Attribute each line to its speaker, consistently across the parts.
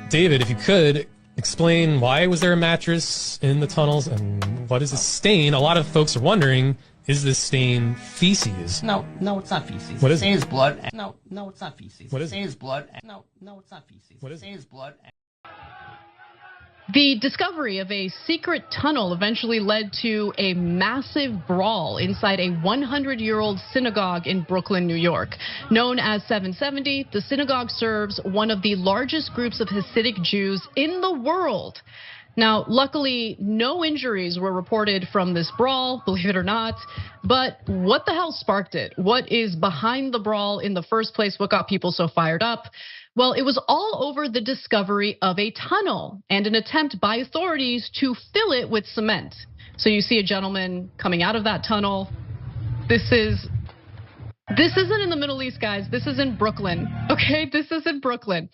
Speaker 1: David, if you could, explain why was there a mattress in the tunnels and what is this stain? A lot of folks are wondering, is this stain feces?
Speaker 2: No, it's not feces.
Speaker 1: What is
Speaker 2: Stain
Speaker 1: it?
Speaker 2: is blood. No, it's not feces.
Speaker 1: What is
Speaker 2: Stain
Speaker 1: it?
Speaker 2: is blood. No, it's not feces.
Speaker 1: What is
Speaker 2: Stain
Speaker 1: it?
Speaker 2: is blood.
Speaker 3: The discovery of a secret tunnel eventually led to a massive brawl inside a 100-year-old synagogue in Brooklyn, New York. Known as 770, the synagogue serves one of the largest groups of Hasidic Jews in the world. Now, luckily, no injuries were reported from this brawl, believe it or not. But what the hell sparked it? What is behind the brawl in the first place? What got people so fired up? Well, it was all over the discovery of a tunnel and an attempt by authorities to fill it with cement. So you see a gentleman coming out of that tunnel. This isn't in the Middle East, guys. This is in Brooklyn, okay? This is in Brooklyn.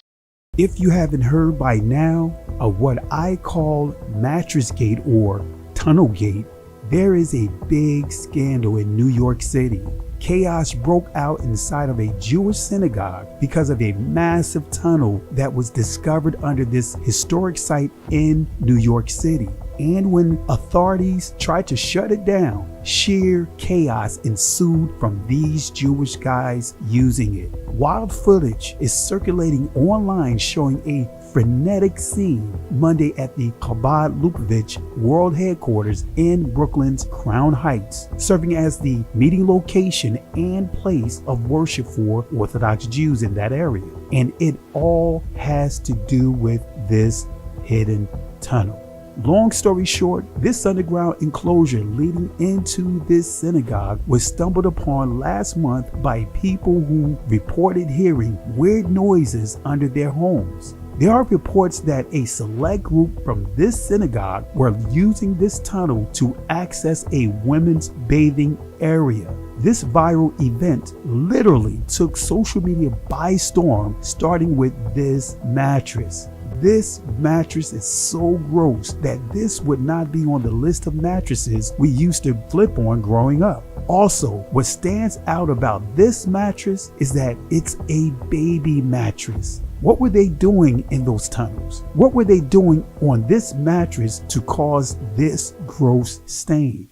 Speaker 4: If you haven't heard by now of what I call Mattress Gate or Tunnel Gate, there is a big scandal in New York City. Chaos broke out inside of a Jewish synagogue because of a massive tunnel that was discovered under this historic site in New York City. And when authorities tried to shut it down, sheer chaos ensued from these Jewish guys using it. Wild footage is circulating online showing a frenetic scene Monday at the Chabad Lubavitch World Headquarters in Brooklyn's Crown Heights, serving as the meeting location and place of worship for Orthodox Jews in that area. And it all has to do with this hidden tunnel. Long story short, this underground enclosure leading into this synagogue was stumbled upon last month by people who reported hearing weird noises under their homes. There are reports that a select group from this synagogue were using this tunnel to access a women's bathing area. This viral event literally took social media by storm, starting with this mattress. This mattress is so gross that this would not be on the list of mattresses we used to flip on growing up. Also, what stands out about this mattress is that it's a baby mattress. What were they doing in those tunnels? What were they doing on this mattress to cause this gross stain?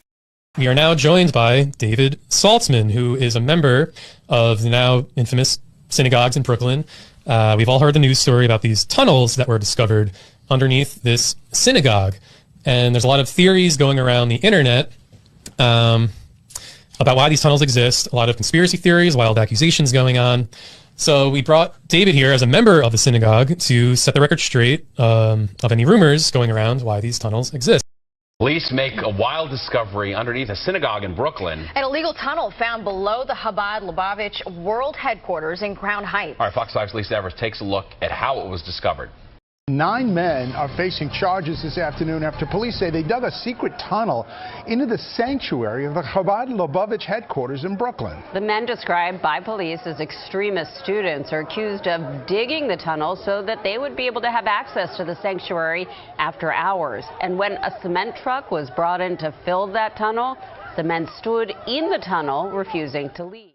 Speaker 1: We are now joined by David Saltzman, who is a member of the now infamous synagogues in Brooklyn. We've all heard the news story about these tunnels that were discovered underneath this synagogue. And there's a lot of theories going around the internet about why these tunnels exist, a lot of conspiracy theories, wild accusations going on. So we brought David here as a member of the synagogue to set the record straight of any rumors going around why these tunnels exist.
Speaker 5: Police make a wild discovery underneath a synagogue in Brooklyn.
Speaker 6: An illegal tunnel found below the Chabad Lubavitch World Headquarters in Crown Heights.
Speaker 5: All right, Fox 5's Lisa Evers takes a look at how it was discovered.
Speaker 7: 9 men are facing charges this afternoon after police say they dug a secret tunnel into the sanctuary of the Chabad Lubavitch headquarters in Brooklyn.
Speaker 8: The men described by police as extremist students are accused of digging the tunnel so that they would be able to have access to the sanctuary after hours. And when a cement truck was brought in to fill that tunnel, the men stood in the tunnel, refusing to leave.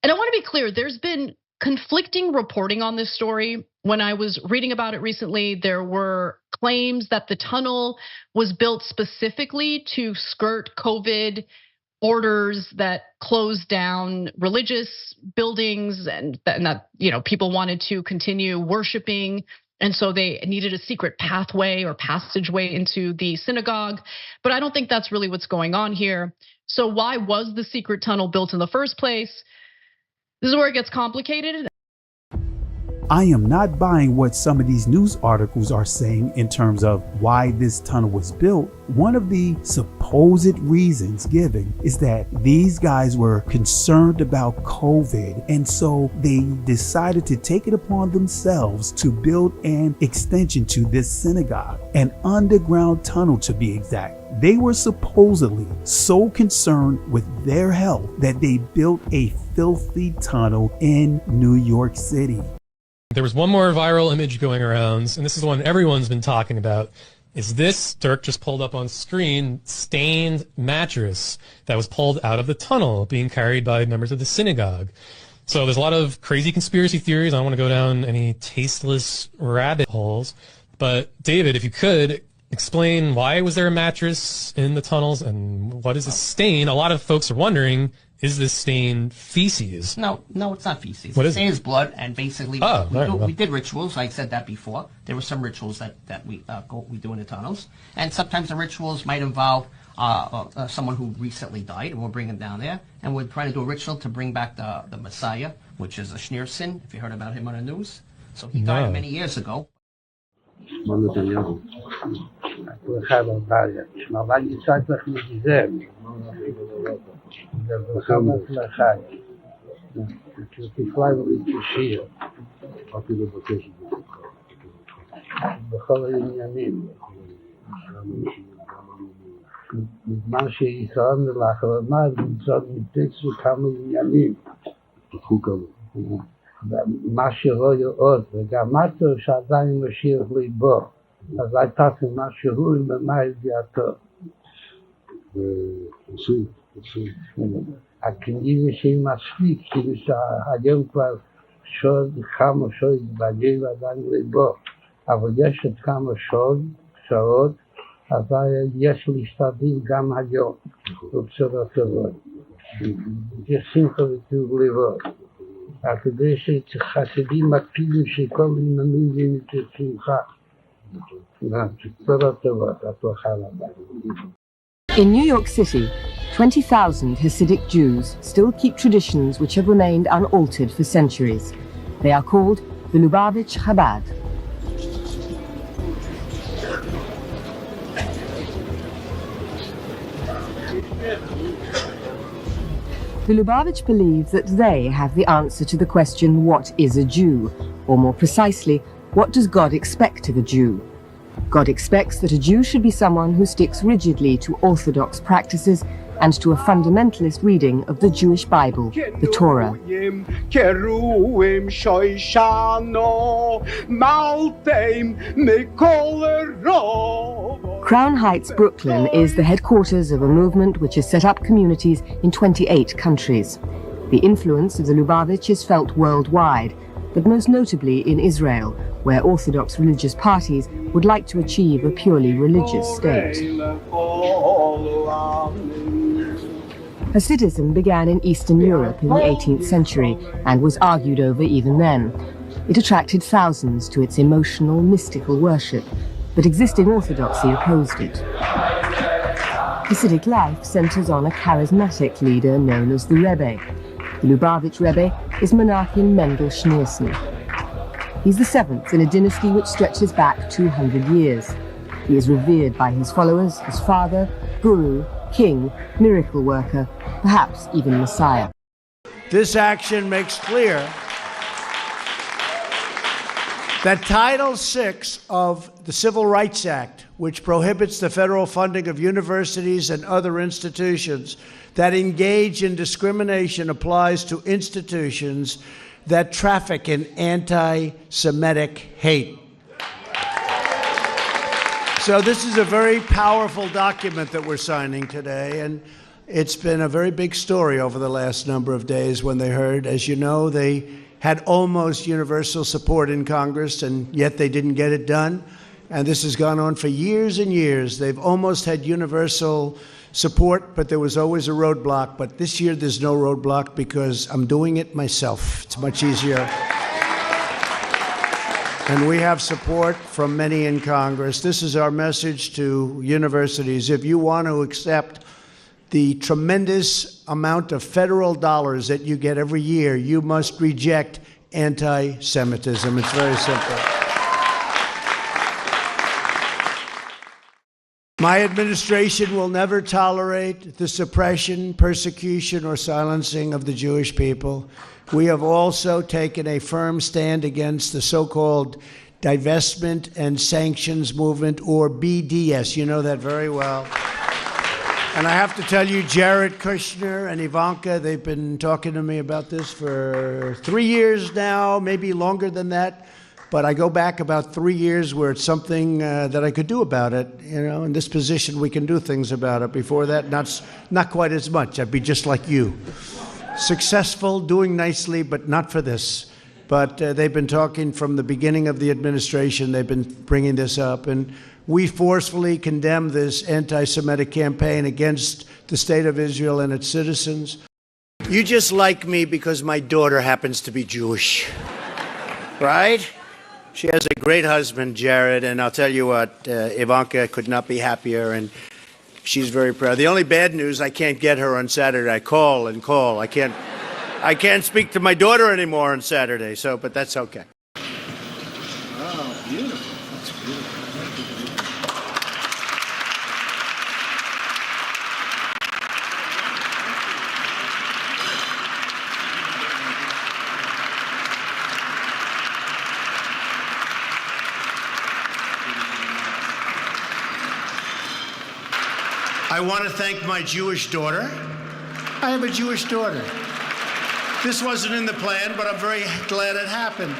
Speaker 3: And I want to be clear, there's been conflicting reporting on this story. When I was reading about it recently, there were claims that the tunnel was built specifically to skirt COVID orders that closed down religious buildings and that people wanted to continue worshiping. And so they needed a secret pathway or passageway into the synagogue. But I don't think that's really what's going on here. So why was the secret tunnel built in the first place? This is where it gets complicated.
Speaker 4: I am not buying what some of these news articles are saying in terms of why this tunnel was built. One of the supposed reasons given is that these guys were concerned about COVID, and so they decided to take it upon themselves to build an extension to this synagogue, an underground tunnel to be exact. They were supposedly so concerned with their health that they built a filthy tunnel in New York City.
Speaker 1: There was one more viral image going around, and this is the one everyone's been talking about. Is this, Dirk just pulled up on screen, stained mattress that was pulled out of the tunnel being carried by members of the synagogue. So there's a lot of crazy conspiracy theories. I don't want to go down any tasteless rabbit holes. But David, if you could explain, why was there a mattress in the tunnels and what is the stain? A lot of folks are wondering, is this stain feces?
Speaker 2: No, it's not feces.
Speaker 1: What
Speaker 2: the
Speaker 1: is
Speaker 2: stain
Speaker 1: it?
Speaker 2: is blood, and basically we did rituals. I said that before. There were some rituals that we do in the tunnels, and sometimes the rituals might involve someone who recently died, and we'll bring him down there, and we're trying to do a ritual to bring back the Messiah, which is a Schneerson, if you heard about him on the news. So he died many years ago.
Speaker 9: בזמן שישראל לאחרונה נמצאות מתקסו כמה עניינים. מה שרואה עוד, וגם מטו שעדיין משאיר ליבו. אז הייתה משהו ומה ידיעתו. הכנראה שהיא מספיק, כאילו שהיום כבר כמה שעות בגלל עדיין ליבו. אבל יש עוד כמה שעות, אבל יש להשתדל גם היום, בצורה טובה. יש שמחה וטוב לבוא. כדי שחסידים מקפידים שכל עניינים יהיו בשמחה. בצורה טובה, הצלחה רבה.
Speaker 10: In New York City, 20,000 Hasidic Jews still keep traditions which have remained unaltered for centuries. They are called the Lubavitch Chabad. The Lubavitch believe that they have the answer to the question, what is a Jew? Or more precisely, what does God expect of a Jew? God expects that a Jew should be someone who sticks rigidly to orthodox practices and to a fundamentalist reading of the Jewish Bible, the Torah. Crown Heights, Brooklyn is the headquarters of a movement which has set up communities in 28 countries. The influence of the Lubavitch is felt worldwide, but most notably in Israel, where Orthodox religious parties would like to achieve a purely religious state. Hasidism began in Eastern Europe in the 18th century and was argued over even then. It attracted thousands to its emotional, mystical worship, but existing orthodoxy opposed it. Hasidic life centers on a charismatic leader known as the Rebbe. The Lubavitch Rebbe is Menachem Mendel Schneerson. He's the seventh in a dynasty which stretches back 200 years. He is revered by his followers as father, guru, king, miracle worker, perhaps even Messiah.
Speaker 11: This action makes clear that Title VI of the Civil Rights Act, which prohibits the federal funding of universities and other institutions that engage in discrimination, applies to institutions that traffic in anti-Semitic hate. So this is a very powerful document that we're signing today, and it's been a very big story over the last number of days when they heard. As you know, they had almost universal support in Congress, and yet they didn't get it done. And this has gone on for years and years. They've almost had universal support, but there was always a roadblock. But this year there's no roadblock because I'm doing it myself. It's much easier. And we have support from many in Congress. This is our message to universities. If you want to accept the tremendous amount of federal dollars that you get every year, you must reject anti-Semitism. It's very simple. My administration will never tolerate the suppression, persecution, or silencing of the Jewish people. We have also taken a firm stand against the so-called divestment and sanctions movement, or BDS. You know that very well. And I have to tell you, Jared Kushner and Ivanka, they've been talking to me about this for 3 years now, maybe longer than that. But I go back about 3 years where it's something that I could do about it. You know, in this position, we can do things about it. Before that, not quite as much. I'd be just like you. successful, doing nicely, but not for this. But they've been talking from the beginning of the administration. They've been bringing this up. And we forcefully condemn this anti-Semitic campaign against the State of Israel and its citizens. You just like me because my daughter happens to be Jewish, right? She has a great husband, Jared, and I'll tell you what, Ivanka could not be happier, and she's very proud. The only bad news, I can't get her on Saturday. I call and call. I can't speak to my daughter anymore on Saturday, but that's okay. Oh, beautiful. That's beautiful. I want to thank my Jewish daughter. I have a Jewish daughter. This wasn't in the plan, but I'm very glad it happened.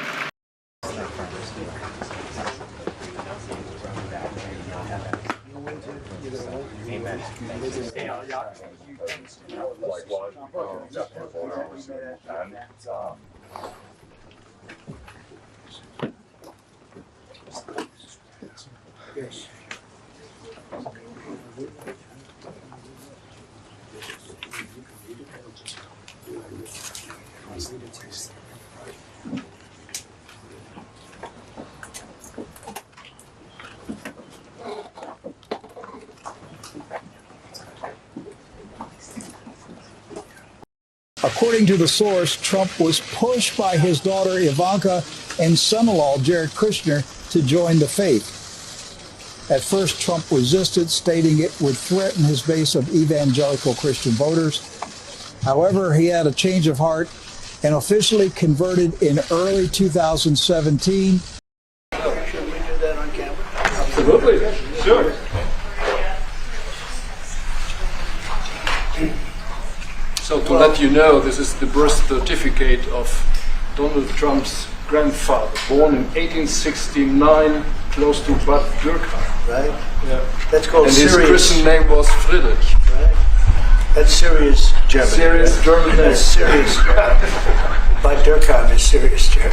Speaker 12: According to the source, Trump was pushed by his daughter Ivanka and son-in-law Jared Kushner to join the faith. At first, Trump resisted, stating it would threaten his base of evangelical Christian voters. However, he had a change of heart and officially converted in early 2017.
Speaker 11: Should we do that on camera?
Speaker 12: Absolutely. Sure.
Speaker 13: So to let you know, this is the birth certificate of Donald Trump's grandfather, born in 1869, close to Bad Dürkheim.
Speaker 11: Right?
Speaker 13: Yeah.
Speaker 11: That's called
Speaker 13: and
Speaker 11: serious.
Speaker 13: his Christian name was Friedrich.
Speaker 11: Right? That's serious German.
Speaker 13: Serious German.
Speaker 11: That's serious German. Bad Dürkheim is serious German.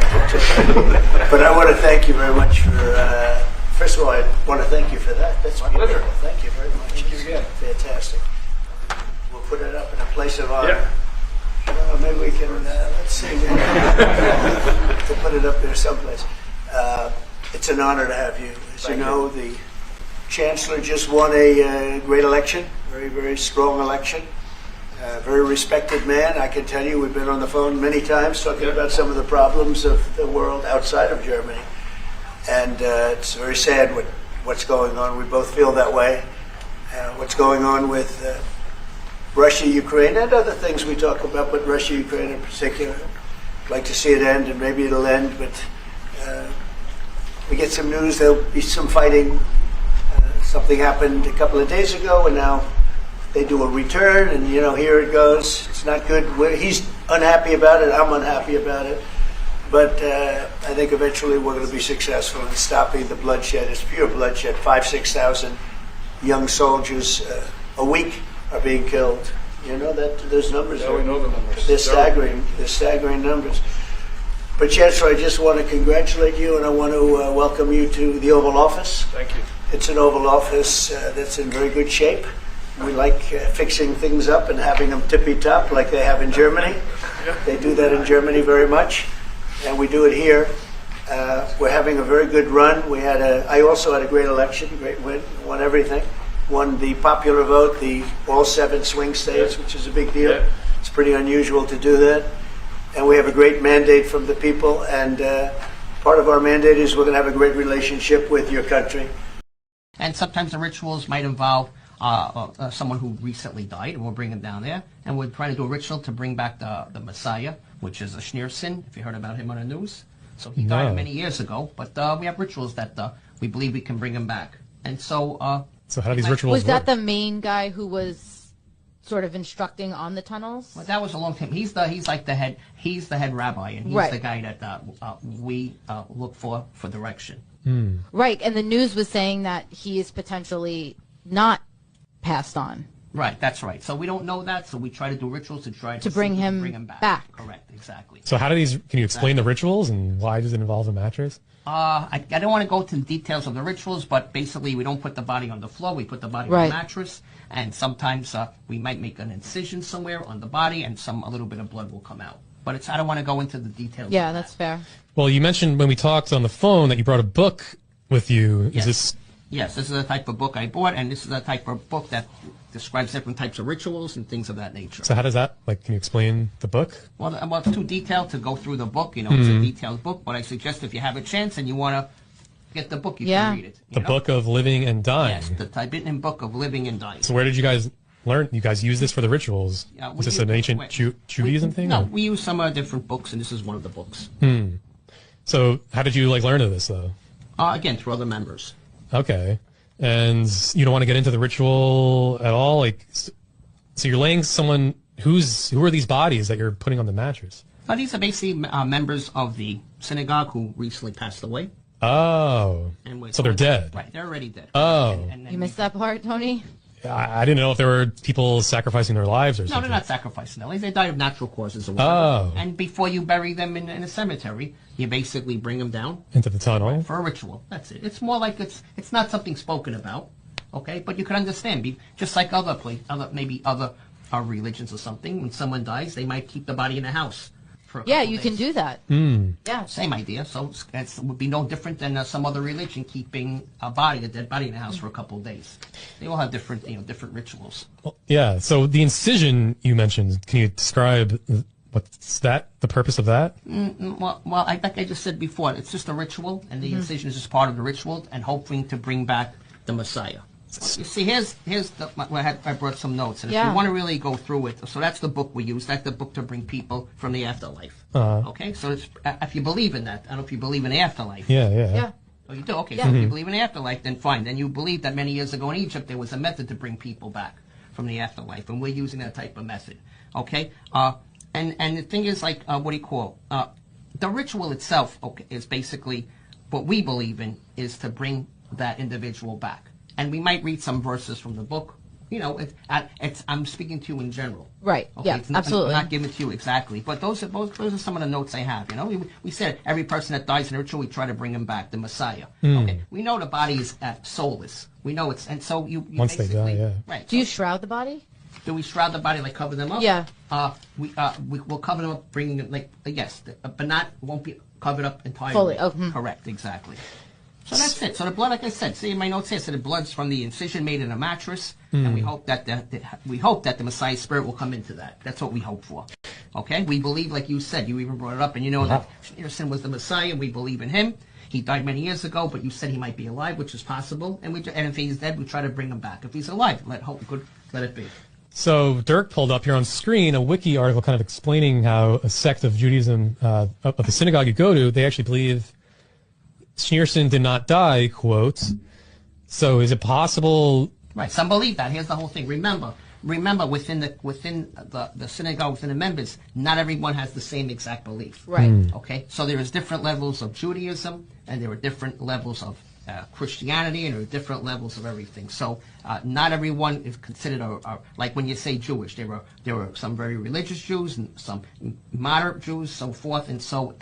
Speaker 11: But I want to thank you very much for, first of all, I want to thank you for that. That's
Speaker 13: my pleasure.
Speaker 11: Thank you very much.
Speaker 13: Thank you again.
Speaker 11: Fantastic. We'll put it up in a place of honor. Yeah. Maybe we can, let's see, to put it up there someplace. It's an honor to have you. As you know, the Chancellor just won a great election, very, very strong election. Very respected man. I can tell you, we've been on the phone many times talking about some of the problems of the world outside of Germany. And it's very sad what's going on. We both feel that way. What's going on with Russia, Ukraine, and other things we talk about, but Russia, Ukraine in particular. I'd like to see it end, and maybe it'll end, but we get some news, there'll be some fighting. Something happened a couple of days ago, and now they do a return, and here it goes. It's not good. He's unhappy about it, I'm unhappy about it, but I think eventually we're going to be successful in stopping the bloodshed. It's pure bloodshed. 5,000-6,000 young soldiers a week are being killed. You know that those numbers
Speaker 13: we know the numbers.
Speaker 11: They're staggering. They're staggering numbers. But Chancellor, I just want to congratulate you, and I want to welcome you to the Oval Office.
Speaker 13: Thank you.
Speaker 11: It's an Oval Office that's in very good shape. We like fixing things up and having them tippy-top like they have in Germany. They do that in Germany very much, and we do it here. We're having a very good run. I also had a great election, great win, won everything. Won the popular vote, all 7 swing states, which is a big deal.
Speaker 13: Yeah.
Speaker 11: It's pretty unusual to do that. And we have a great mandate from the people, and part of our mandate is we're going to have a great relationship with your country.
Speaker 2: And sometimes the rituals might involve someone who recently died, and we'll bring them down there. And we're trying to do a ritual to bring back the Messiah, which is a Schneerson, if you heard about him on the news. So he died many years ago, but we have rituals that we believe we can bring him back. And so
Speaker 1: how do these rituals
Speaker 14: work? Was that
Speaker 1: work?
Speaker 14: the main guy who was sort of instructing on the tunnels?
Speaker 2: Well, that was a long time. He's like the head. He's the head rabbi, and he's the guy that we look for direction.
Speaker 14: Right, and the news was saying that he is potentially not passed on.
Speaker 2: Right, that's right. So we don't know that, so we try to do rituals to try
Speaker 14: to bring him back.
Speaker 2: Correct, exactly.
Speaker 1: So how do these, can you explain the rituals and why does it involve a mattress?
Speaker 2: I don't want to go into the details of the rituals, but basically we don't put the body on the floor, we put the body on the mattress, and sometimes we might make an incision somewhere on the body and a little bit of blood will come out. But I don't want to go into the details.
Speaker 14: Yeah, that's fair.
Speaker 1: Well, you mentioned when we talked on the phone that you brought a book with you.
Speaker 2: Yes.
Speaker 1: Is this?
Speaker 2: Yes, this is the type of book I bought, and this is the type of book that describes different types of rituals and things of that nature.
Speaker 1: So how does that, can you explain the book?
Speaker 2: Well, it's too detailed to go through the book. It's a detailed book, but I suggest if you have a chance and you want to get the book, you can read it.
Speaker 1: The Book of Living and Dying.
Speaker 2: Yes, the Tibetan Book of Living and Dying.
Speaker 1: So where did you guys learn? You guys use this for the rituals? Is this an ancient Judaism thing?
Speaker 2: No, we use some different books, and this is one of the books.
Speaker 1: So how did you learn of this, though?
Speaker 2: Again, through other members.
Speaker 1: Okay. And you don't want to get into the ritual at all? So you're laying someone, who are these bodies that you're putting on the mattress?
Speaker 2: These are basically members of the synagogue who recently passed away.
Speaker 1: Oh. So they're dead.
Speaker 2: Right, they're already dead.
Speaker 1: Oh.
Speaker 2: And
Speaker 14: you missed that part, Tony?
Speaker 1: I didn't know if there were people sacrificing their lives or something.
Speaker 2: No, they're not sacrificing their lives. They die of natural causes or whatever.
Speaker 1: Oh.
Speaker 2: And before you bury them in a cemetery, you basically bring them down.
Speaker 1: Into the tunnel?
Speaker 2: For a ritual. That's it. It's more like it's not something spoken about, okay? But you can understand. Just like other religions or something, when someone dies, they might keep the body in a house.
Speaker 14: Yeah, you can do that.
Speaker 2: Yeah, same idea. So it would be no different than some other religion keeping a dead body in a house for a couple of days. They all have different rituals.
Speaker 1: Well, yeah. So the incision you mentioned, can you describe what's the purpose of that?
Speaker 2: Well, like I just said before, it's just a ritual, and the incision is just part of the ritual, and hoping to bring back the Messiah. You see, here's I brought some notes, and if you want to really go through it, so that's the book we use. That's the book to bring people from the afterlife. Okay, so if you believe in that, I don't know if you believe in the afterlife.
Speaker 1: Yeah.
Speaker 2: Oh, you do? Okay, so if you believe in the afterlife, then fine. Then you believe that many years ago in Egypt there was a method to bring people back from the afterlife, and we're using that type of method. Okay, and the thing is, the ritual itself is basically what we believe in is to bring that individual back. And we might read some verses from the book. I'm speaking to you in general.
Speaker 14: Right.
Speaker 2: Okay?
Speaker 14: Yeah. Absolutely.
Speaker 2: I'm not giving it to you exactly, but those are some of the notes I have. We said every person that dies in a ritual, we try to bring him back, the Messiah. Okay. We know the body is soulless. We know it's, and so you
Speaker 1: once they die, yeah.
Speaker 2: Right.
Speaker 14: Do you shroud the body?
Speaker 2: Do we shroud the body, cover them up?
Speaker 14: Yeah.
Speaker 2: We'll cover them up, bring them yes, but won't be covered up entirely.
Speaker 14: Fully. Oh,
Speaker 2: Correct. Exactly. So that's it. So the blood, like I said, see in my notes here, so the blood's from the incision made in a mattress, and we hope that the Messiah's spirit will come into that. That's what we hope for. Okay, we believe, like you said, you even brought it up, and that Schneerson was the Messiah. We believe in him. He died many years ago, but you said he might be alive, which is possible. And if he's dead, we try to bring him back. If he's alive, let it be.
Speaker 1: So Dirk pulled up here on screen a wiki article kind of explaining how a sect of Judaism of the synagogue you go to, they actually believe Schneerson did not die, quote. So is it possible?
Speaker 2: Right. Some believe that. Here's the whole thing. Remember, within the synagogue, within the members, not everyone has the same exact belief.
Speaker 14: Right.
Speaker 2: Okay. So there is different levels of Judaism, and there are different levels of Christianity, and there are different levels of everything. So not everyone is considered like when you say Jewish, there are some very religious Jews and some moderate Jews, so forth, and so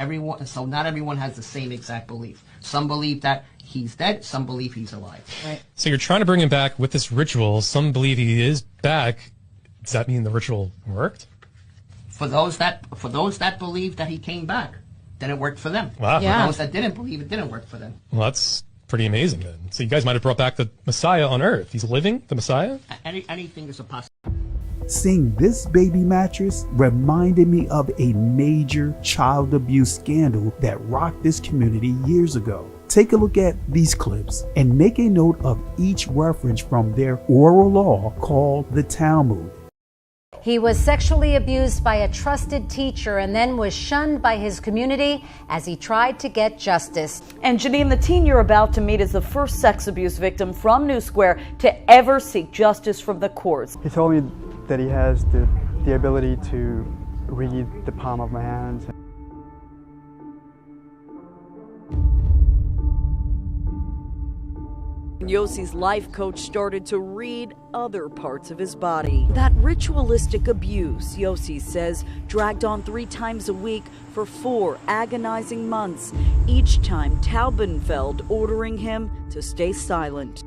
Speaker 2: not everyone has the same exact belief. Some believe that he's dead, some believe he's alive.
Speaker 14: Right.
Speaker 1: So you're trying to bring him back with this ritual. Some believe he is back. Does that mean the ritual worked?
Speaker 2: For those that believe that he came back, then it worked for them.
Speaker 1: Wow.
Speaker 14: Yeah.
Speaker 2: For those that didn't believe, it didn't work for them.
Speaker 1: Well, that's pretty amazing then. So you guys might have brought back the Messiah on Earth. He's living, the Messiah?
Speaker 2: Anything is a possibility.
Speaker 4: Seeing this baby mattress reminded me of a major child abuse scandal that rocked this community years ago. Take a look at these clips and make a note of each reference from their oral law called the Talmud.
Speaker 15: He was sexually abused by a trusted teacher and then was shunned by his community as he tried to get justice.
Speaker 16: And Janine, the teen you're about to meet is the first sex abuse victim from New Square to ever seek justice from the courts.
Speaker 17: He told me that he has the ability to read the palm of my hand.
Speaker 16: Yossi's life coach started to read other parts of his body. That ritualistic abuse, Yossi says, dragged on 3 times a week for 4 agonizing months, each time Taubenfeld ordering him to stay silent.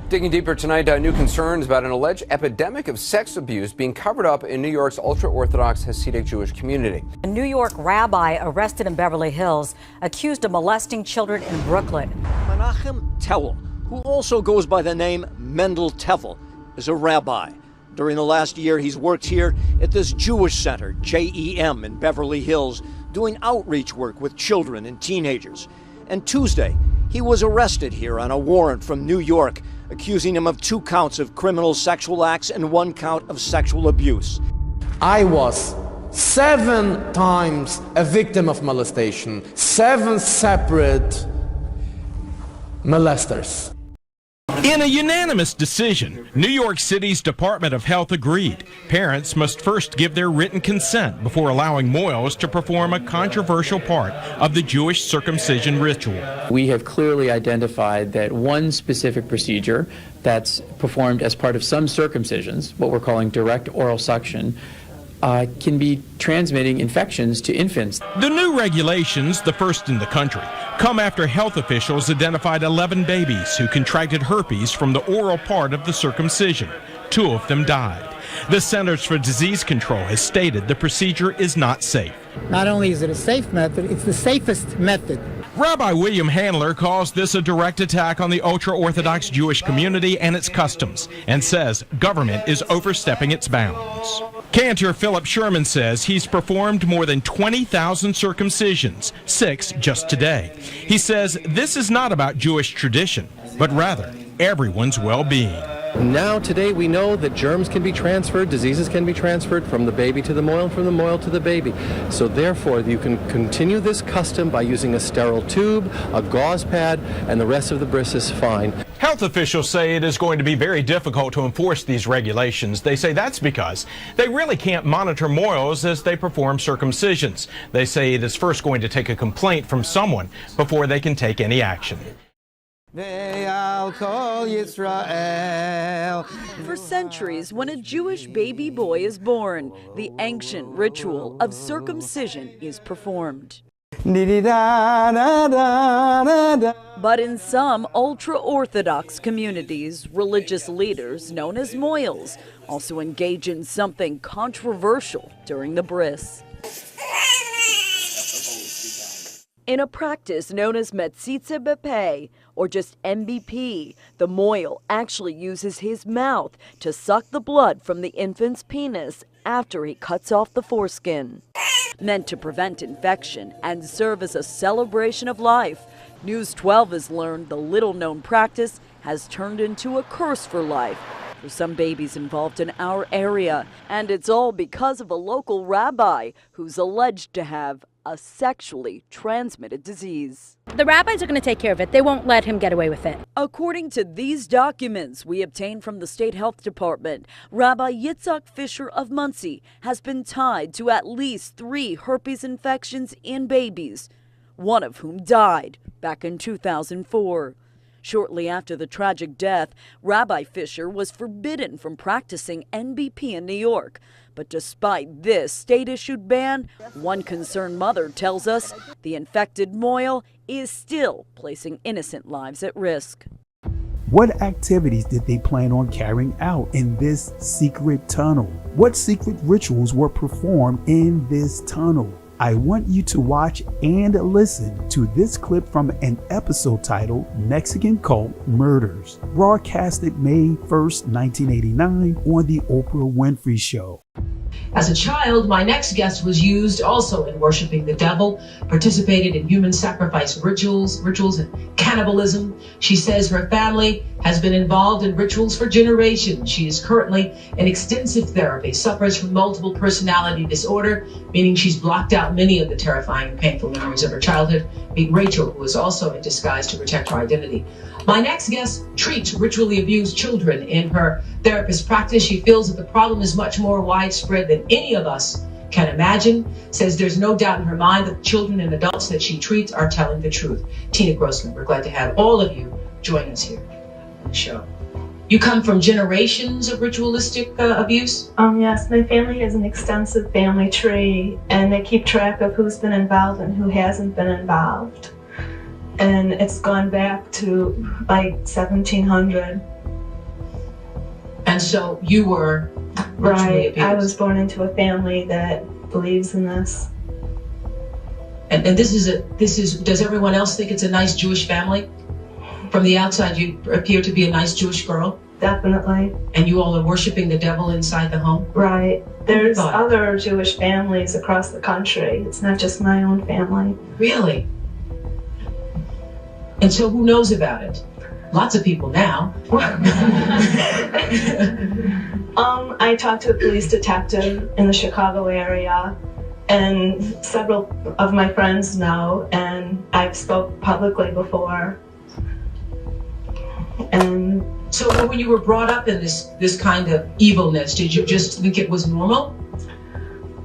Speaker 18: Digging deeper tonight, new concerns about an alleged epidemic of sex abuse being covered up in New York's ultra-Orthodox Hasidic Jewish community.
Speaker 19: A New York rabbi arrested in Beverly Hills, accused of molesting children in Brooklyn.
Speaker 20: Menachem Tewel, who also goes by the name Mendel Tevel, is a rabbi. During the last year, he's worked here at this Jewish center, JEM, in Beverly Hills, doing outreach work with children and teenagers. And Tuesday, he was arrested here on a warrant from New York, accusing him of 2 counts of criminal sexual acts and 1 count of sexual abuse.
Speaker 21: I was 7 times a victim of molestation, 7 separate molesters.
Speaker 22: In a unanimous decision, New York City's Department of Health agreed parents must first give their written consent before allowing Moyles to perform a controversial part of the Jewish circumcision ritual.
Speaker 23: We have clearly identified that one specific procedure that's performed as part of some circumcisions, what we're calling direct oral suction, can be transmitting infections to infants.
Speaker 22: The new regulations, the first in the country, come after health officials identified 11 babies who contracted herpes from the oral part of the circumcision. 2 of them died. The Centers for Disease Control has stated the procedure is not safe.
Speaker 24: Not only is it a safe method, it's the safest method.
Speaker 22: Rabbi William Handler calls this a direct attack on the ultra-Orthodox Jewish community and its customs, and says government is overstepping its bounds. Cantor Philip Sherman says he's performed more than 20,000 circumcisions, 6 just today. He says this is not about Jewish tradition, but rather everyone's well-being.
Speaker 25: Now, today, we know that germs can be transferred, diseases can be transferred from the baby to the moil and from the moil to the baby. So therefore, you can continue this custom by using a sterile tube, a gauze pad, and the rest of the bris is fine.
Speaker 22: Health officials say it is going to be very difficult to enforce these regulations. They say that's because they really can't monitor moils as they perform circumcisions. They say it is first going to take a complaint from someone before they can take any action.
Speaker 16: For centuries, when a Jewish baby boy is born, the ancient ritual of circumcision is performed. But in some ultra-Orthodox communities, religious leaders, known as moyles, also engage in something controversial during the bris. In a practice known as Metzitze Bepeh, or just MBP, the moil actually uses his mouth to suck the blood from the infant's penis after he cuts off the foreskin. Meant to prevent infection and serve as a celebration of life, News 12 has learned the little-known practice has turned into a curse for life for some babies involved in our area. And it's all because of a local rabbi who's alleged to have a sexually transmitted disease.
Speaker 26: The rabbis are going to take care of it. They won't let him get away with it.
Speaker 16: According to these documents we obtained from the state health department, Rabbi Yitzhak Fisher of Muncie has been tied to at least 3 herpes infections in babies, one of whom died back in 2004. Shortly after the tragic death, Rabbi Fisher was forbidden from practicing NBP in New York. But despite this state-issued ban, one concerned mother tells us the infected moil is still placing innocent lives at risk.
Speaker 4: What activities did they plan on carrying out in this secret tunnel? What secret rituals were performed in this tunnel? I want you to watch and listen to this clip from an episode titled Mexican Cult Murders, broadcasted May 1st, 1989 on The Oprah Winfrey Show.
Speaker 27: As a child, my next guest was used also in worshiping the devil, participated in human sacrifice rituals and cannibalism. She says her family has been involved in rituals for generations. She is currently in extensive therapy, suffers from multiple personality disorder, meaning she's blocked out many of the terrifying and painful memories of her childhood. Meet Rachel, who is also in disguise to protect her identity. My next guest treats ritually abused children in her therapist practice. She feels that the problem is much more widespread than any of us can imagine, says there's no doubt in her mind that the children and adults that she treats are telling the truth. Tina Grossman, we're glad to have all of you join us here on the show. You come from generations of ritualistic abuse?
Speaker 3: Yes, my family has an extensive family tree, and they keep track of who's been involved and who hasn't been involved. And it's gone back to like 1700.
Speaker 27: And so you were
Speaker 3: right.
Speaker 27: abused.
Speaker 3: I was born into a family that believes in this.
Speaker 27: And does everyone else think it's a nice Jewish family? From the outside, you appear to be a nice Jewish girl.
Speaker 3: Definitely.
Speaker 27: And you all are worshiping the devil inside the home?
Speaker 3: Right. There's other Jewish families across the country. It's not just my own family.
Speaker 27: Really? And so who knows about it? Lots of people now.
Speaker 3: I talked to a police detective in the Chicago area, and several of my friends know, and I've spoke publicly before. And
Speaker 27: so when you were brought up in this kind of evilness, did you just think it was normal?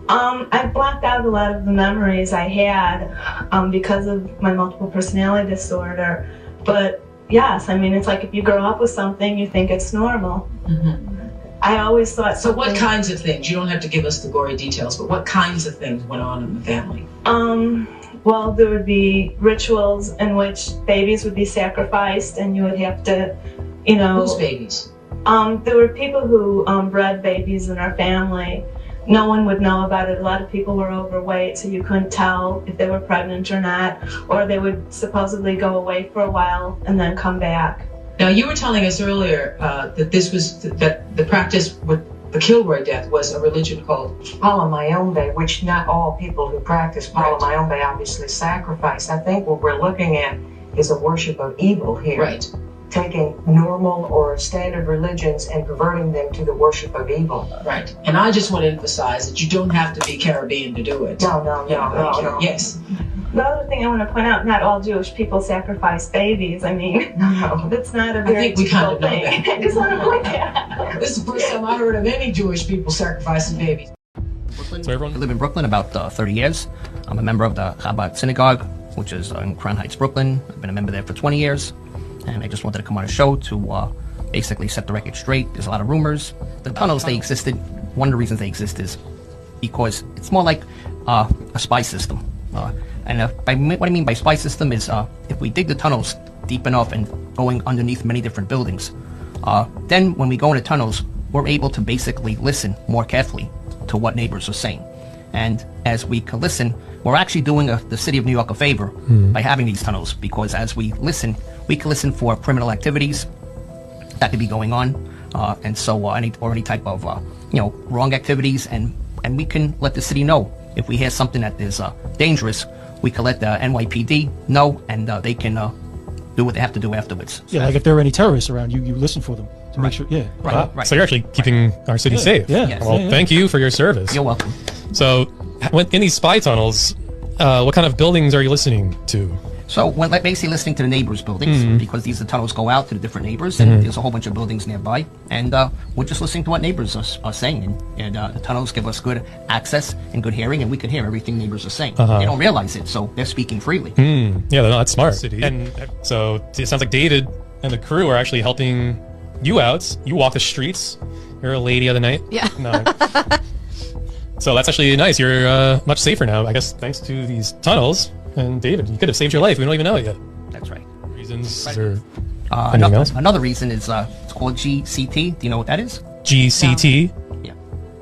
Speaker 3: I blocked out a lot of the memories I had because of my multiple personality disorder. But yes, I mean, it's like if you grow up with something, you think it's normal.
Speaker 27: Mm-hmm.
Speaker 3: I always thought.
Speaker 27: So what kinds of things? You don't have to give us the gory details, but what kinds of things went on in the family?
Speaker 3: Well, there would be rituals in which babies would be sacrificed, and you would have to,
Speaker 27: Whose babies?
Speaker 3: There were people who bred babies in our family. No one would know about it. A lot of people were overweight, so you couldn't tell if they were pregnant or not, or they would supposedly go away for a while and then come back.
Speaker 27: Now, you were telling us earlier that the practice with the Kilroy death was a religion called
Speaker 5: Palamayombe, which not all people who practice Palamayombe obviously sacrifice. I think what we're looking at is a worship of evil here.
Speaker 27: Right.
Speaker 5: Taking normal or standard religions and converting them to the worship of evil.
Speaker 27: Right. And I just want to emphasize that you don't have to be Caribbean to do it.
Speaker 5: No.
Speaker 27: Yes.
Speaker 3: The other thing I want to point out, not all Jewish people sacrifice babies. I mean, that's not a very typical thing. I just want to point that out.
Speaker 27: This is the first time I heard of any Jewish people sacrificing babies.
Speaker 2: So I live in Brooklyn about 30 years. I'm a member of the Rabbi Synagogue, which is in Crown Heights, Brooklyn. I've been a member there for 20 years. And I just wanted to come on a show to basically set the record straight. There's a lot of rumors. The tunnels, they existed. One of the reasons they exist is because it's more like a spy system. And what I mean by spy system is if we dig the tunnels deep enough and going underneath many different buildings, then when we go into tunnels, we're able to basically listen more carefully to what neighbors are saying. And as we can listen, we're actually doing the city of New York a favor by having these tunnels, because as we can listen for criminal activities that could be going on, and so any type of wrong activities, and we can let the city know if we hear something that is dangerous. We can let the NYPD know, and they can do what they have to do afterwards.
Speaker 6: Yeah, like if there are any terrorists around, you listen for them to make sure. Yeah,
Speaker 1: right. So you're actually keeping our city safe.
Speaker 6: Yeah.
Speaker 2: Yes.
Speaker 1: Well, thank you for your service.
Speaker 2: You're welcome.
Speaker 1: So, in these spy tunnels, what kind of buildings are you listening to?
Speaker 2: So when basically listening to the neighbors' buildings, because these tunnels go out to the different neighbors, and there's a whole bunch of buildings nearby, and we're just listening to what neighbors are saying, and the tunnels give us good access and good hearing, and we can hear everything neighbors are saying. They don't realize it, so they're speaking freely.
Speaker 1: Yeah, that's smart. And so it sounds like David and the crew are actually helping you out. You walk the streets. You're a lady of the night.
Speaker 14: Yeah.
Speaker 1: No. So that's actually nice. You're much safer now, I guess, thanks to these tunnels. And David, you could have saved your life. We don't even know it yet.
Speaker 2: That's right.
Speaker 1: Reasons or
Speaker 2: anything
Speaker 1: else?
Speaker 2: Another reason is it's called GCT. Do you know what that is?
Speaker 1: GCT?
Speaker 2: Yeah.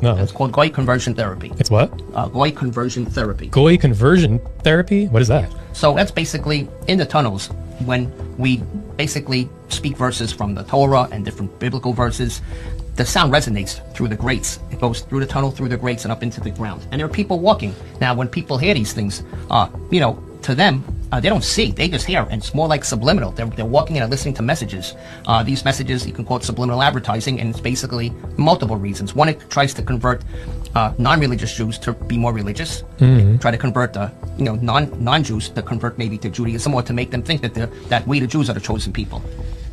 Speaker 1: No.
Speaker 2: It's called Goy Conversion Therapy.
Speaker 1: It's what?
Speaker 2: Goy Conversion Therapy.
Speaker 1: Goy Conversion Therapy? What is that?
Speaker 2: So that's basically in the tunnels when we basically speak verses from the Torah and different biblical verses. The sound resonates through the grates. It goes through the tunnel, through the grates, and up into the ground. And there are people walking. Now, when people hear these things, to them, they don't see. They just hear. And it's more like subliminal. They're walking and listening to messages. These messages, you can call it subliminal advertising, and it's basically multiple reasons. One, it tries to convert non-religious Jews to be more religious. Try to convert non-Jews to convert maybe to Judaism, or to make them think that we, the Jews, are the chosen people.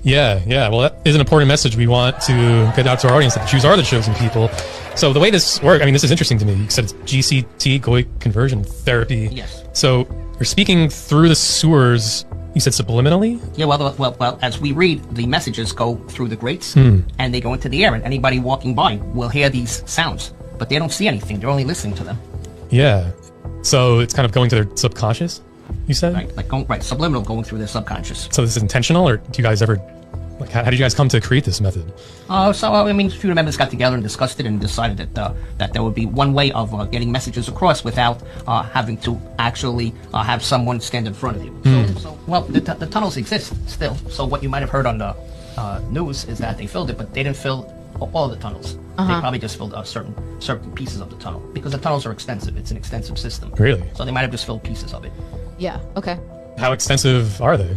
Speaker 1: Yeah, yeah. Well, that is an important message we want to get out to our audience, that the Jews are the chosen people. So the way this works, I mean, this is interesting to me. You said it's GCT, Goy Conversion Therapy.
Speaker 2: Yes.
Speaker 1: So you're speaking through the sewers, you said subliminally?
Speaker 2: Yeah, well, as we read, the messages go through the grates,
Speaker 1: Hmm.
Speaker 2: and they go into the air, and anybody walking by will hear these sounds, but they don't see anything. They're only listening to them.
Speaker 1: Yeah. So it's kind of going to their subconscious, you said?
Speaker 2: Right, subliminal, going through their subconscious.
Speaker 1: So this is intentional, or do you guys ever, like, how did you guys come to create this method?
Speaker 2: A few members got together and discussed it and decided that there would be one way of getting messages across without having to actually have someone stand in front of you. The tunnels exist still. So what you might have heard on the news is that they filled it, but they didn't fill all of the tunnels. They probably just filled certain pieces of the tunnel, because the tunnels are extensive. It's an extensive system.
Speaker 1: Really?
Speaker 2: So they might have just filled pieces of it.
Speaker 14: Yeah. Okay.
Speaker 1: How extensive are they?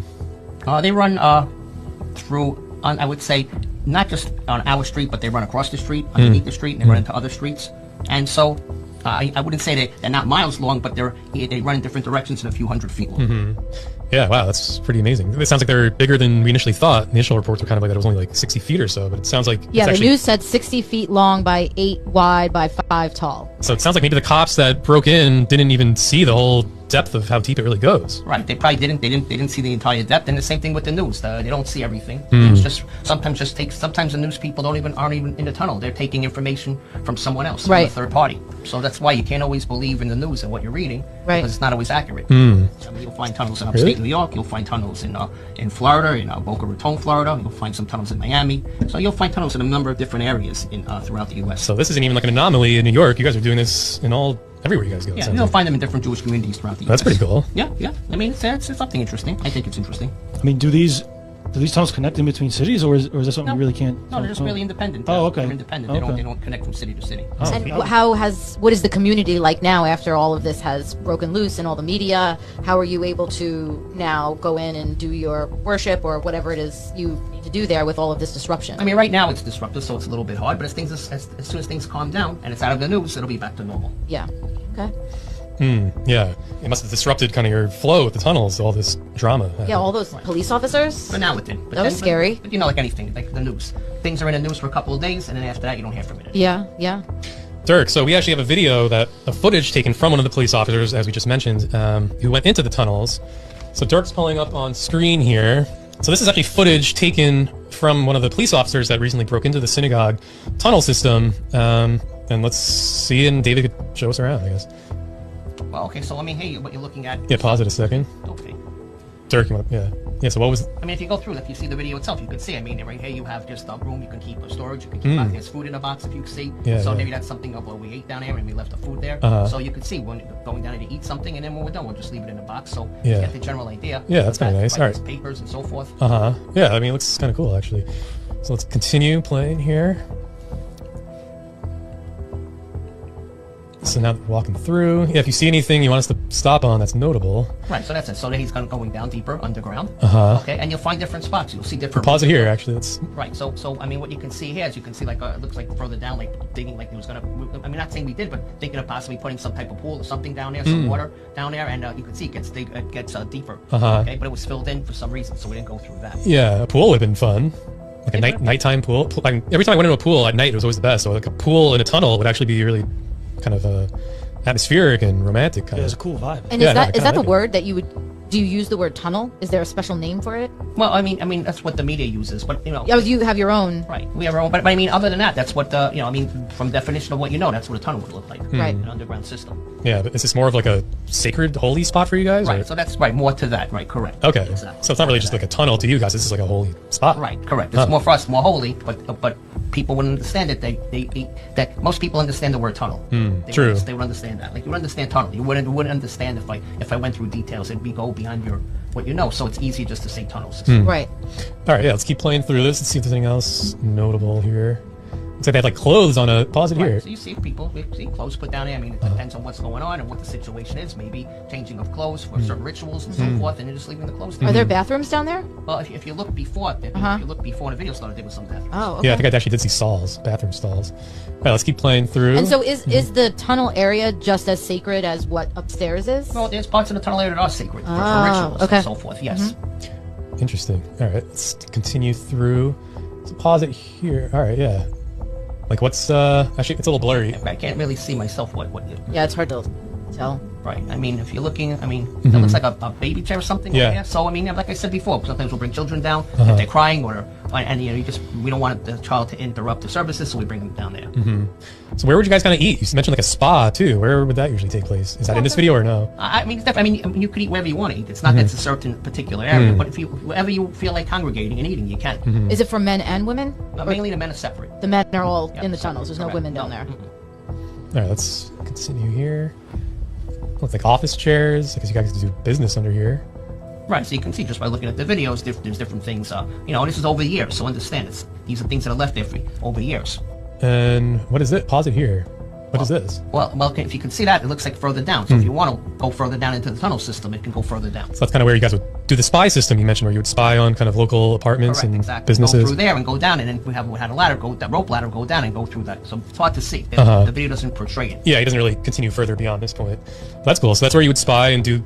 Speaker 2: They run through, I would say, not just on our street, but they run across the street, underneath the street, and they run into other streets. And so I wouldn't say they're not miles long, but they run in different directions and a few hundred feet long.
Speaker 1: Mm-hmm. Yeah, wow, that's pretty amazing. It sounds like they're bigger than we initially thought. Initial reports were kind of like that it was only like 60 feet or so, but it sounds like
Speaker 14: Yeah,
Speaker 1: it's
Speaker 14: the news said 60 feet long by 8 wide by 5 tall.
Speaker 1: So it sounds like maybe the cops that broke in didn't even see the whole depth of how deep it really goes.
Speaker 2: Right, they probably didn't. They didn't see the entire depth, and the same thing with the news. They don't see everything.
Speaker 1: Hmm.
Speaker 2: It's just sometimes the news people aren't even in the tunnel. They're taking information from someone else, from a third party. So that's why you can't always believe in the news and what you're reading, because it's not always accurate.
Speaker 1: Hmm.
Speaker 2: I mean, you'll find tunnels in upstate New York. You'll find tunnels in Florida, in Boca Raton, Florida. You'll find some tunnels in Miami. So you'll find tunnels in a number of different areas throughout the U.S.
Speaker 1: So this isn't even like an anomaly in New York. You guys are doing this in everywhere you guys go.
Speaker 2: Yeah, you'll find them in different Jewish communities throughout the U.S.
Speaker 1: That's pretty cool.
Speaker 2: Yeah. I mean, it's something interesting. I think it's interesting.
Speaker 6: I mean, do these tunnels connect in between cities, or is that something you really can't?
Speaker 2: No, they're just really independent.
Speaker 6: Oh, okay.
Speaker 2: They're independent.
Speaker 6: Okay.
Speaker 2: They don't connect from city to city.
Speaker 14: And what is the community like now after all of this has broken loose and all the media? How are you able to now go in and do your worship or whatever it is you need to do there with all of this disruption?
Speaker 2: I mean, right now it's disruptive, so it's a little bit hard. But as soon as things calm down and it's out of the news, it'll be back to normal.
Speaker 14: Yeah. Okay.
Speaker 1: Yeah, it must have disrupted kind of your flow with the tunnels, all this drama.
Speaker 14: Yeah, all those police officers.
Speaker 2: But now it did.
Speaker 14: That was scary.
Speaker 2: But like anything, like the news. Things are in the news for a couple of days, and then after that, you don't hear from it.
Speaker 14: Yeah.
Speaker 1: Dirk, so we actually have a video of footage taken from one of the police officers, as we just mentioned, who went into the tunnels. So Dirk's pulling up on screen here. So this is actually footage taken from one of the police officers that recently broke into the synagogue tunnel system. And let's see, and David could show us around, I guess.
Speaker 2: Well, okay, so let me hear you, what you're looking at.
Speaker 1: Yeah, pause it a second.
Speaker 2: Okay.
Speaker 1: Dirk, yeah, so what was...
Speaker 2: I mean, if you go through, if you see the video itself, you can see, I mean, right here you have just a room you can keep storage, you can keep there's food in a box if you see. Maybe that's something of what we ate down there and we left the food there. So you can see when going down there to eat something, and then when we're done, we'll just leave it in a box. So you get the general idea.
Speaker 1: Yeah, that's kind of nice. All right.
Speaker 2: Papers and so forth.
Speaker 1: Yeah, I mean, it looks kind of cool, actually. So let's continue playing here. So now we're walking through. Yeah, if you see anything you want us to stop on that's notable.
Speaker 2: Right, so that's it. So then he's going down deeper underground.
Speaker 1: Okay,
Speaker 2: and you'll find different spots. You'll see different...
Speaker 1: Pause it here, actually.
Speaker 2: Right, so I mean, what you can see here is you can see, like, it looks like further down, like, digging, like he was going to... I mean, not saying we did, but thinking of possibly putting some type of pool or something down there, some water down there, and you can see it gets deeper. Okay, but it was filled in for some reason, so we didn't go through that.
Speaker 1: Yeah, a pool would have been fun. Like a nighttime pool. Like, every time I went into a pool at night, it was always the best. So like a pool in a tunnel would actually be really kind of atmospheric and romantic.
Speaker 6: Yeah, it's a cool vibe.
Speaker 14: And is that the word that you would... Do you use the word tunnel? Is there a special name for it?
Speaker 2: Well, I mean that's what the media uses, but you know.
Speaker 14: Yeah, you have your own.
Speaker 2: Right, we have our own. But I mean, other than that, that's what I mean, from definition of what you know, that's what a tunnel would look like.
Speaker 14: Right,
Speaker 2: an underground system.
Speaker 1: Yeah, but is this more of like a sacred, holy spot for you guys?
Speaker 2: Right.
Speaker 1: Or?
Speaker 2: So that's right, more to that. Right, correct.
Speaker 1: Okay.
Speaker 2: Exactly.
Speaker 1: So it's not really just like a tunnel to you guys. This is like a holy spot.
Speaker 2: Right. Correct. It's more for us, more holy, but people wouldn't understand it. That most people understand the word tunnel.
Speaker 1: True.
Speaker 2: They would understand that. Like you would understand tunnel. You wouldn't understand if I went through details. It'd go beyond what you know. So it's easy just to say tunnels.
Speaker 14: Right.
Speaker 1: All right. Yeah. Let's keep playing through this. Let's see if there's anything else notable here. Looks like they have like clothes on a... Pause it here.
Speaker 2: So you see clothes put down there. I mean, it depends on what's going on and what the situation is. Maybe changing of clothes for certain rituals and so forth, and you're just leaving the clothes down.
Speaker 14: Are there bathrooms down there?
Speaker 2: Well, if you look before, if you look before the video started, there was some bathrooms.
Speaker 14: Oh, okay.
Speaker 1: Yeah, I think I actually did see stalls, bathroom stalls. All right, let's keep playing through.
Speaker 14: And so is the tunnel area just as sacred as what upstairs is?
Speaker 2: Well, there's parts of the tunnel area that are sacred for rituals and so forth, yes.
Speaker 1: Interesting. All right, let's continue through. Let's pause it here. All right, yeah. Like what's actually it's a little blurry.
Speaker 2: I can't really see myself what
Speaker 14: Yeah, it's hard to tell.
Speaker 2: Right. I mean, if you're looking, I mean, that looks like a baby chair or something.
Speaker 1: Yeah.
Speaker 2: Over there. So I mean, like I said before, sometimes we'll bring children down if they're crying and we don't want the child to interrupt the services, so we bring them down there.
Speaker 1: So where would you guys kind of eat? You mentioned like a spa too. Where would that usually take place? Is that in this video or no?
Speaker 2: I mean, you could eat wherever you want to eat. It's not that's a certain particular area, but wherever you feel like congregating and eating, you can.
Speaker 14: Is it for men and women?
Speaker 2: Mainly the men are separate.
Speaker 14: The men are all in the tunnels. There's no women down there.
Speaker 1: All right, let's continue here. Looks like office chairs. I guess you guys do business under here.
Speaker 2: Right, so you can see just by looking at the videos, there's different things. This is over years, so understand these are things that are left there over years.
Speaker 1: And what is it? Pause it here. What is this?
Speaker 2: Well, okay, if you can see that, it looks like further down. So if you want to go further down into the tunnel system, it can go further down.
Speaker 1: So that's kind of where you guys would do the spy system you mentioned, where you would spy on kind of local apartments and businesses.
Speaker 2: Go through there and go down, and then we had a ladder, that rope ladder, go down and go through that. So it's hard to see. The video doesn't portray it.
Speaker 1: Yeah, it doesn't really continue further beyond this point. That's cool. So that's where you would spy and do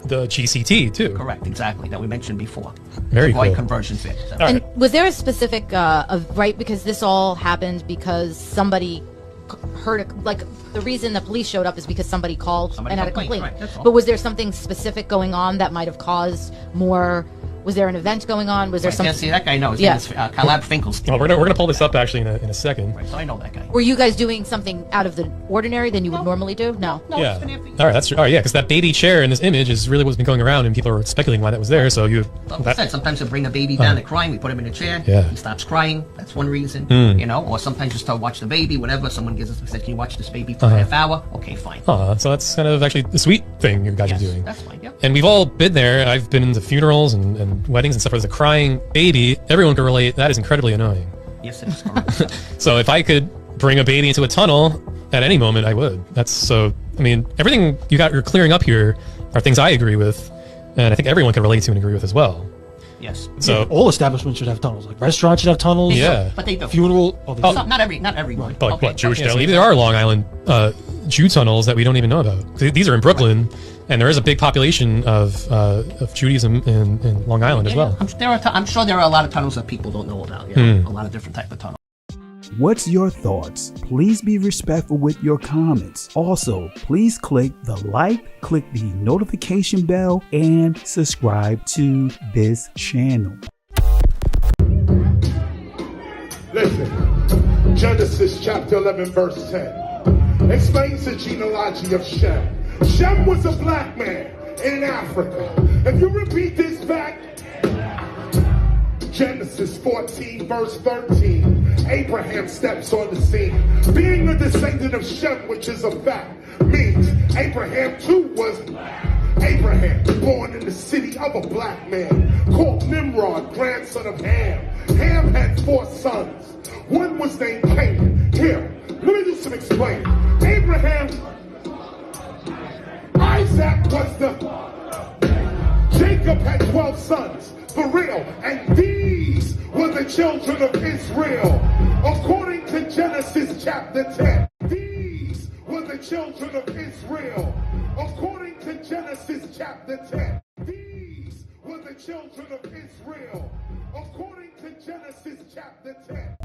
Speaker 1: the GCT too.
Speaker 2: Correct, exactly, that we mentioned before.
Speaker 1: Very cool.
Speaker 2: Conversion fit. So.
Speaker 14: And was there a specific, right, because this all happened because somebody heard, the reason the police showed up is because somebody called and had a complaint.
Speaker 2: Right, that's all.
Speaker 14: But was there something specific going on that might have caused more? Was there an event going on? Was there something?
Speaker 2: Yeah, see, that guy knows. Yeah. Kalab Finkelstein.
Speaker 1: Well, we're gonna pull this up actually in a second.
Speaker 2: Right, so I know that guy.
Speaker 14: Were you guys doing something out of the ordinary than you would normally do? No.
Speaker 1: Yeah. All right, that's true. All right, yeah, because that baby chair in this image is really what's been going around, and people are speculating why that was there. So you.
Speaker 2: Like I said, sometimes we bring a baby down to crying. We put him in a chair.
Speaker 1: Yeah.
Speaker 2: He stops crying. That's one reason. Or sometimes just to watch the baby. Whatever. Someone gives us said, "Can you watch this baby for a half hour?" Okay, fine.
Speaker 1: So that's kind of actually the sweet thing you guys are doing.
Speaker 2: That's fine. Yeah.
Speaker 1: And we've all been there. I've been into funerals and weddings and stuff where there's a crying baby. Everyone can relate. That is incredibly annoying.
Speaker 2: Yes, it is correct.
Speaker 1: So if I could bring a baby into a tunnel at any moment, I would. Everything you're clearing up here are things I agree with, and I think everyone can relate to and agree with as well.
Speaker 2: Yes.
Speaker 1: So
Speaker 6: all establishments should have tunnels. Like restaurants should have tunnels.
Speaker 1: Yeah.
Speaker 2: But they do.
Speaker 6: Funeral.
Speaker 2: Not every one.
Speaker 1: But what Jewish deli? There are Long Island Jew tunnels that we don't even know about. These are in Brooklyn, and there is a big population of Judaism in Long Island as well.
Speaker 2: I'm sure there are a lot of tunnels that people don't know about. A lot of different type of tunnels.
Speaker 4: What's your thoughts? Please be respectful with your comments. Also, please click the like, click the notification bell, and subscribe to this channel.
Speaker 7: Listen, Genesis chapter 11 verse 10 explains the genealogy of Shem. Shem was a black man in Africa. If you repeat this back, Genesis 14 verse 13, Abraham steps on the scene. Being a descendant of Shem, which is a fact, means Abraham too was black. Abraham, born in the city of a black man, called Nimrod, grandson of Ham. Ham had 4 sons. One was named Canaan. Here, let me do some explaining. Abraham, Isaac was Jacob had 12 sons. For real, and these were the children of Israel, according to Genesis chapter 10. These were the children of Israel, according to Genesis chapter 10. These were the children of Israel, according to Genesis chapter 10.